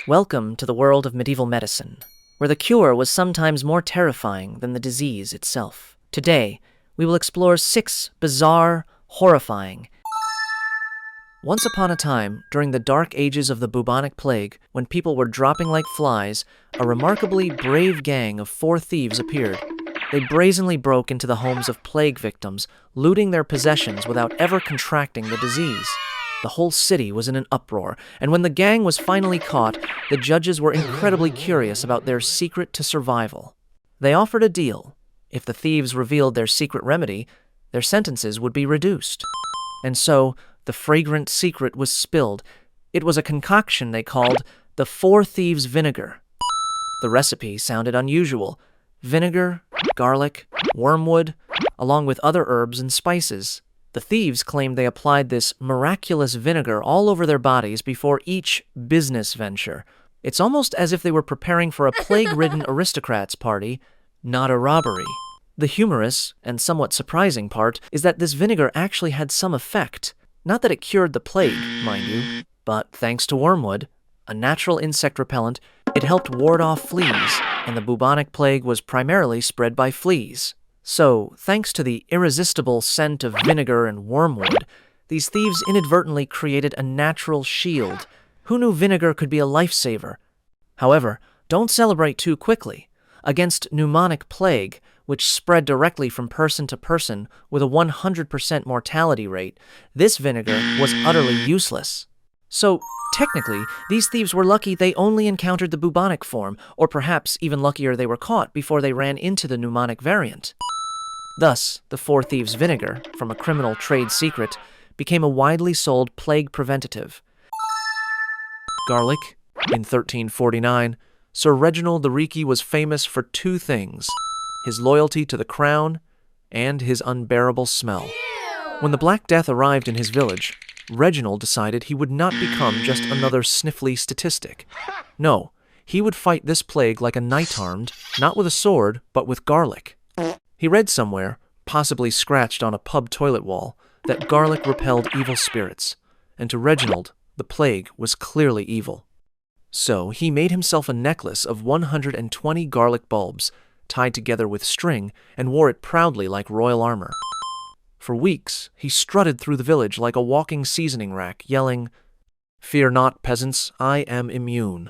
Welcome to the world of medieval medicine, where the cure was sometimes more terrifying than the disease itself. Today, we will explore 6 bizarre, horrifying. Once upon a time, during the dark ages of the bubonic plague, when people were dropping like flies, a remarkably brave gang of 4 thieves appeared. They brazenly broke into the homes of plague victims, looting their possessions without ever contracting the disease. The whole city was in an uproar, and when the gang was finally caught, the judges were incredibly curious about their secret to survival. They offered a deal. If the thieves revealed their secret remedy, their sentences would be reduced. And so, the fragrant secret was spilled. It was a concoction they called the 4 Thieves Vinegar. The recipe sounded unusual. Vinegar, garlic, wormwood, along with other herbs and spices. The thieves claimed they applied this miraculous vinegar all over their bodies before each business venture. It's almost as if they were preparing for a plague-ridden aristocrats' party, not a robbery. The humorous and somewhat surprising part is that this vinegar actually had some effect. Not that it cured the plague, mind you, but thanks to wormwood, a natural insect repellent, it helped ward off fleas, and the bubonic plague was primarily spread by fleas. So, thanks to the irresistible scent of vinegar and wormwood, these thieves inadvertently created a natural shield. Who knew vinegar could be a lifesaver? However, don't celebrate too quickly. Against pneumonic plague, which spread directly from person to person with a 100% mortality rate, this vinegar was utterly useless. So, technically, these thieves were lucky they only encountered the bubonic form, or perhaps even luckier they were caught before they ran into the pneumonic variant. Thus, the 4 Thieves Vinegar, from a criminal trade secret, became a widely sold plague preventative. Garlic. In 1349, Sir Reginald the Reekie was famous for 2 things: his loyalty to the crown and his unbearable smell. When the Black Death arrived in his village, Reginald decided he would not become just another sniffly statistic. No, he would fight this plague like a knight-armed, not with a sword, but with garlic. He read somewhere, possibly scratched on a pub toilet wall, that garlic repelled evil spirits, and to Reginald, the plague was clearly evil. So he made himself a necklace of 120 garlic bulbs, tied together with string, and wore it proudly like royal armor. For weeks, he strutted through the village like a walking seasoning rack, yelling, "Fear not, peasants, I am immune."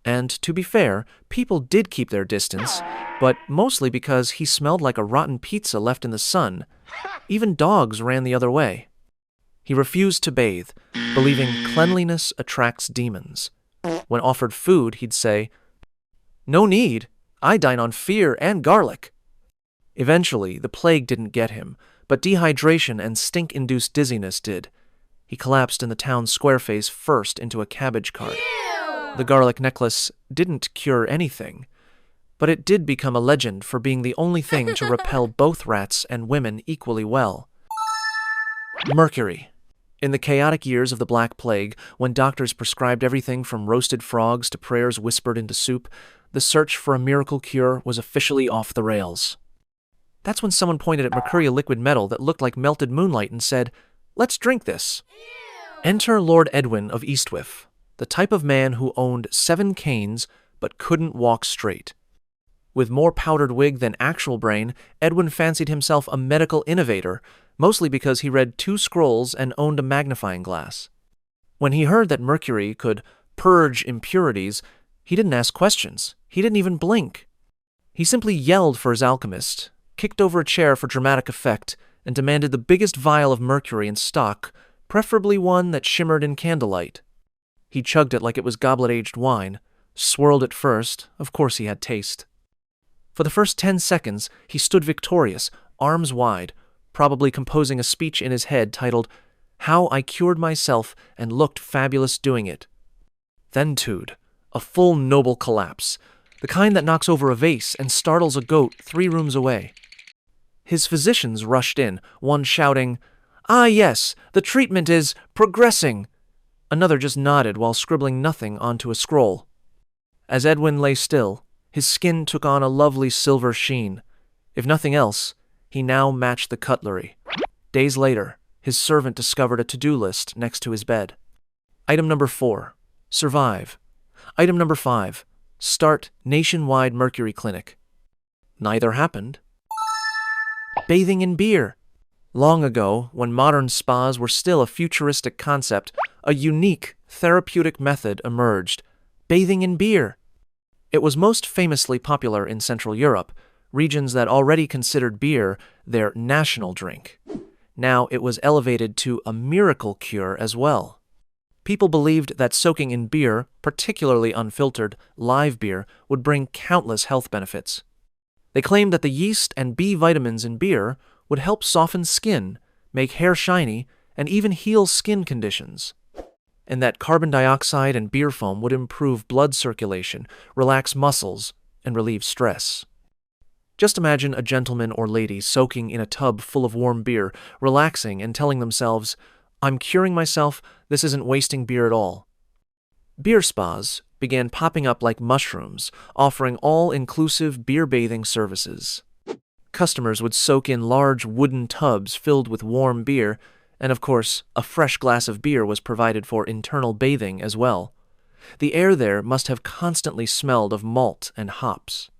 And to be fair, people did keep their distance, but mostly because he smelled like a rotten pizza left in the sun. Even dogs ran the other way. He refused to bathe, believing cleanliness attracts demons. When offered food, he'd say, "No need, I dine on fear and garlic." Eventually, the plague didn't get him, but dehydration and stink-induced dizziness did. He collapsed in the town's square face first into a cabbage cart. The garlic necklace didn't cure anything, but it did become a legend for being the only thing to repel both rats and women equally well. Mercury. In the chaotic years of the Black Plague, when doctors prescribed everything from roasted frogs to prayers whispered into soup, the search for a miracle cure was officially off the rails. That's when someone pointed at mercury, a liquid metal that looked like melted moonlight, and said, "Let's drink this." Enter Lord Edwin of Eastwiff, the type of man who owned 7 canes but couldn't walk straight. With more powdered wig than actual brain, Edwin fancied himself a medical innovator, mostly because he read 2 scrolls and owned a magnifying glass. When he heard that mercury could purge impurities, he didn't ask questions. He didn't even blink. He simply yelled for his alchemist, kicked over a chair for dramatic effect, and demanded the biggest vial of mercury in stock, preferably one that shimmered in candlelight. He chugged it like it was goblet-aged wine, swirled it first, of course he had taste. For the first 10 seconds, he stood victorious, arms wide, probably composing a speech in his head titled, "How I Cured Myself and Looked Fabulous Doing It." Then ensued a full noble collapse, the kind that knocks over a vase and startles a goat 3 rooms away. His physicians rushed in, one shouting, "Ah yes, the treatment is progressing." Another just nodded while scribbling nothing onto a scroll. As Edwin lay still, his skin took on a lovely silver sheen. If nothing else, he now matched the cutlery. Days later, his servant discovered a to-do list next to his bed. Item number 4. Survive. Item number 5. Start nationwide mercury clinic. Neither happened. Bathing in beer. Long ago, when modern spas were still a futuristic concept, a unique therapeutic method emerged: bathing in beer. It was most famously popular in Central Europe, regions that already considered beer their national drink. Now it was elevated to a miracle cure as well. People believed that soaking in beer, particularly unfiltered, live beer, would bring countless health benefits. They claimed that the yeast and B vitamins in beer would help soften skin, make hair shiny, and even heal skin conditions. And that carbon dioxide and beer foam would improve blood circulation, relax muscles, and relieve stress. Just imagine a gentleman or lady soaking in a tub full of warm beer, relaxing and telling themselves, "I'm curing myself, this isn't wasting beer at all." Beer spas began popping up like mushrooms, offering all-inclusive beer bathing services. Customers would soak in large wooden tubs filled with warm beer, and of course, a fresh glass of beer was provided for internal bathing as well. The air there must have constantly smelled of malt and hops.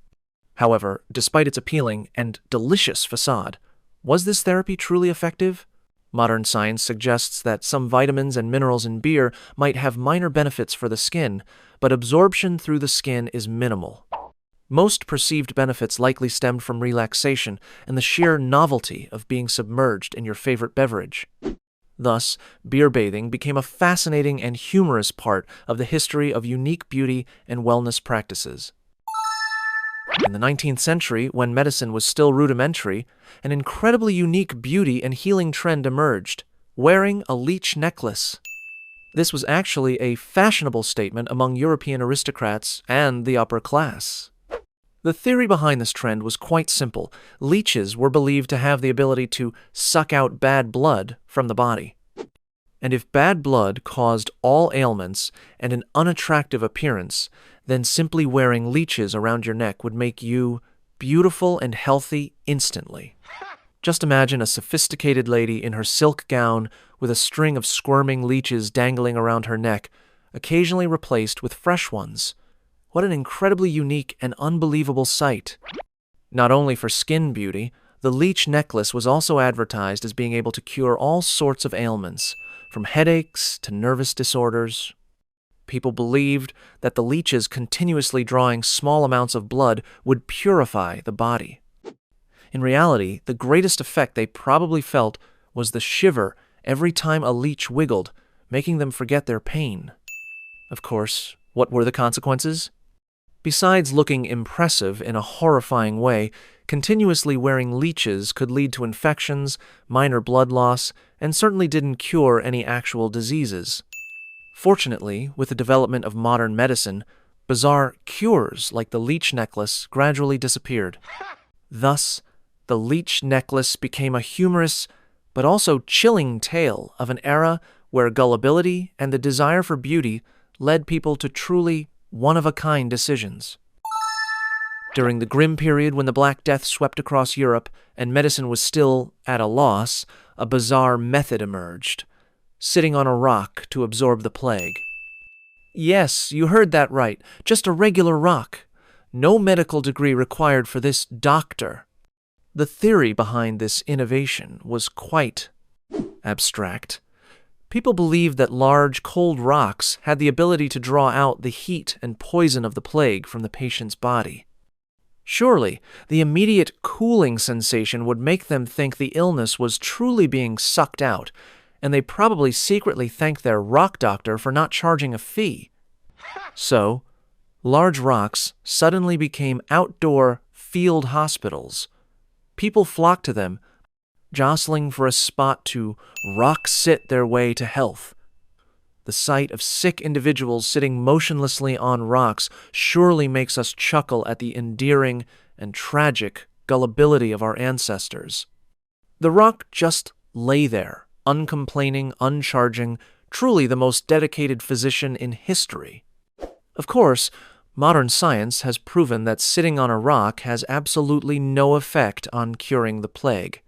However, despite its appealing and delicious facade, was this therapy truly effective? Modern science suggests that some vitamins and minerals in beer might have minor benefits for the skin, but absorption through the skin is minimal. Most perceived benefits likely stemmed from relaxation and the sheer novelty of being submerged in your favorite beverage. Thus, beer bathing became a fascinating and humorous part of the history of unique beauty and wellness practices. In the 19th century, when medicine was still rudimentary, an incredibly unique beauty and healing trend emerged: wearing a leech necklace. This was actually a fashionable statement among European aristocrats and the upper class. The theory behind this trend was quite simple. Leeches were believed to have the ability to suck out bad blood from the body. And if bad blood caused all ailments and an unattractive appearance, then simply wearing leeches around your neck would make you beautiful and healthy instantly. Just imagine a sophisticated lady in her silk gown with a string of squirming leeches dangling around her neck, occasionally replaced with fresh ones. What an incredibly unique and unbelievable sight. Not only for skin beauty, the leech necklace was also advertised as being able to cure all sorts of ailments, from headaches to nervous disorders. People believed that the leeches continuously drawing small amounts of blood would purify the body. In reality, the greatest effect they probably felt was the shiver every time a leech wiggled, making them forget their pain. Of course, what were the consequences? Besides looking impressive in a horrifying way, continuously wearing leeches could lead to infections, minor blood loss, and certainly didn't cure any actual diseases. Fortunately, with the development of modern medicine, bizarre cures like the leech necklace gradually disappeared. Thus, the leech necklace became a humorous but also chilling tale of an era where gullibility and the desire for beauty led people to truly one-of-a-kind decisions. During the grim period when the Black Death swept across Europe and medicine was still at a loss, a bizarre method emerged: sitting on a rock to absorb the plague. Yes, you heard that right, just a regular rock. No medical degree required for this doctor. The theory behind this innovation was quite abstract. People believed that large, cold rocks had the ability to draw out the heat and poison of the plague from the patient's body. Surely, the immediate cooling sensation would make them think the illness was truly being sucked out, and they probably secretly thanked their rock doctor for not charging a fee. So, large rocks suddenly became outdoor field hospitals. People flocked to them, jostling for a spot to rock-sit their way to health. The sight of sick individuals sitting motionlessly on rocks surely makes us chuckle at the endearing and tragic gullibility of our ancestors. The rock just lay there, uncomplaining, uncharging, truly the most dedicated physician in history. Of course, modern science has proven that sitting on a rock has absolutely no effect on curing the plague.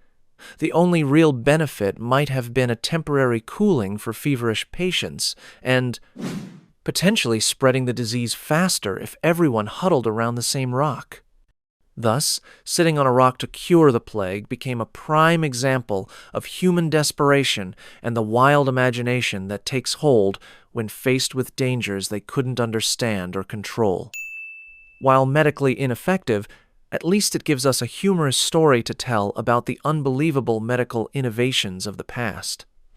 The only real benefit might have been a temporary cooling for feverish patients, and potentially spreading the disease faster if everyone huddled around the same rock. Thus, sitting on a rock to cure the plague became a prime example of human desperation and the wild imagination that takes hold when faced with dangers they couldn't understand or control. While medically ineffective, at least it gives us a humorous story to tell about the unbelievable medical innovations of the past.